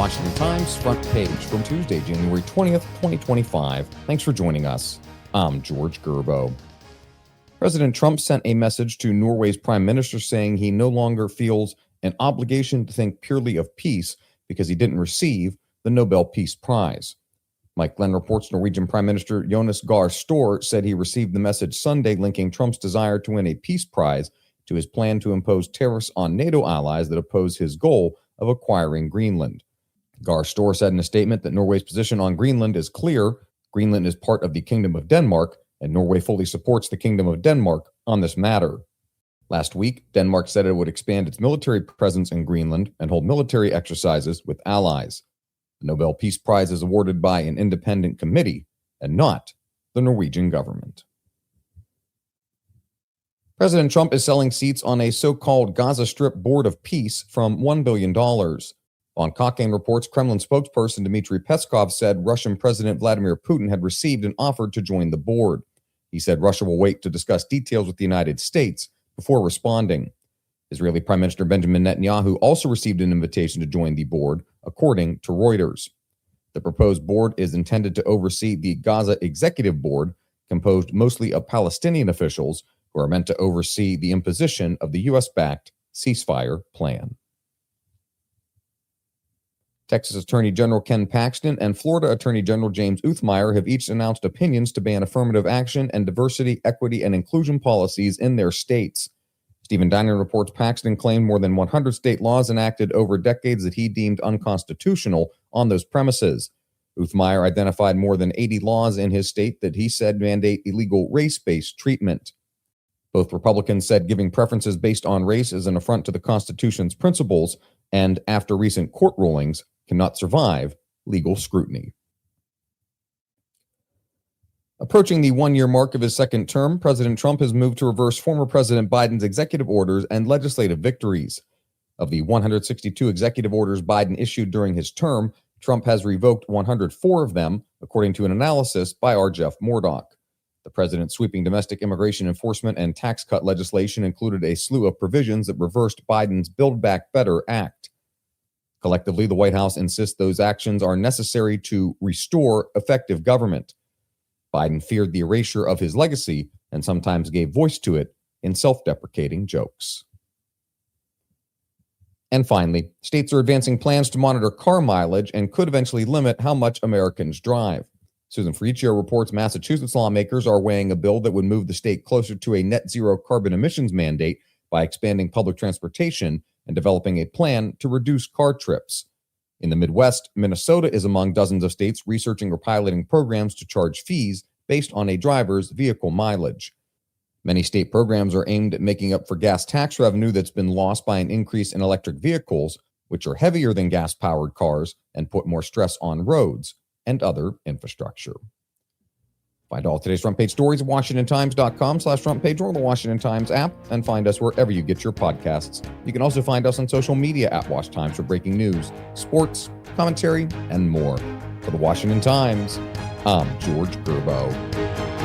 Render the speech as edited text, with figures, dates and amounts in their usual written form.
Washington Times front page from Tuesday, January 20th, 2025. Thanks for joining us. I'm George Gerbo. President Trump sent a message to Norway's prime minister saying he no longer feels an obligation to think purely of peace because he didn't receive the Nobel Peace Prize. Mike Glenn reports Norwegian Prime Minister Jonas Gahr Støre said he received the message Sunday linking Trump's desire to win a peace prize to his plan to impose tariffs on NATO allies that oppose his goal of acquiring Greenland. Gahr Støre said in a statement that Norway's position on Greenland is clear. Greenland is part of the Kingdom of Denmark, and Norway fully supports the Kingdom of Denmark on this matter. Last week, Denmark said it would expand its military presence in Greenland and hold military exercises with allies. The Nobel Peace Prize is awarded by an independent committee and not the Norwegian government. President Trump is selling seats on a so-called Gaza Strip Board of Peace from $1 billion. On Cochrane reports, Kremlin spokesperson Dmitry Peskov said Russian President Vladimir Putin had received an offer to join the board. He said Russia will wait to discuss details with the United States before responding. Israeli Prime Minister Benjamin Netanyahu also received an invitation to join the board, according to Reuters. The proposed board is intended to oversee the Gaza Executive Board, composed mostly of Palestinian officials who are meant to oversee the imposition of the U.S.-backed ceasefire plan. Texas Attorney General Ken Paxton and Florida Attorney General James Uthmeier have each announced opinions to ban affirmative action and diversity, equity, and inclusion policies in their states. Stephen Diner reports Paxton claimed more than 100 state laws enacted over decades that he deemed unconstitutional on those premises. Uthmeier identified more than 80 laws in his state that he said mandate illegal race-based treatment. Both Republicans said giving preferences based on race is an affront to the Constitution's principles and, after recent court rulings, cannot survive legal scrutiny. Approaching the one-year mark of his second term, President Trump has moved to reverse former President Biden's executive orders and legislative victories. Of the 162 executive orders Biden issued during his term, Trump has revoked 104 of them, according to an analysis by R. Jeff Murdoch. The president's sweeping domestic immigration enforcement and tax cut legislation included a slew of provisions that reversed Biden's Build Back Better Act. Collectively, the White House insists those actions are necessary to restore effective government. Biden feared the erasure of his legacy and sometimes gave voice to it in self-deprecating jokes. And finally, states are advancing plans to monitor car mileage and could eventually limit how much Americans drive. Susan Ferricchio reports Massachusetts lawmakers are weighing a bill that would move the state closer to a net zero carbon emissions mandate by expanding public transportation and developing a plan to reduce car trips. In the Midwest, Minnesota is among dozens of states researching or piloting programs to charge fees based on a driver's vehicle mileage. Many state programs are aimed at making up for gas tax revenue that's been lost by an increase in electric vehicles, which are heavier than gas-powered cars and put more stress on roads and other infrastructure. Find all today's front page stories at WashingtonTimes.com/front page or the Washington Times app, and find us wherever you get your podcasts. You can also find us on social media at Wash Times for breaking news, sports, commentary, and more. For the Washington Times, I'm George Gerbo.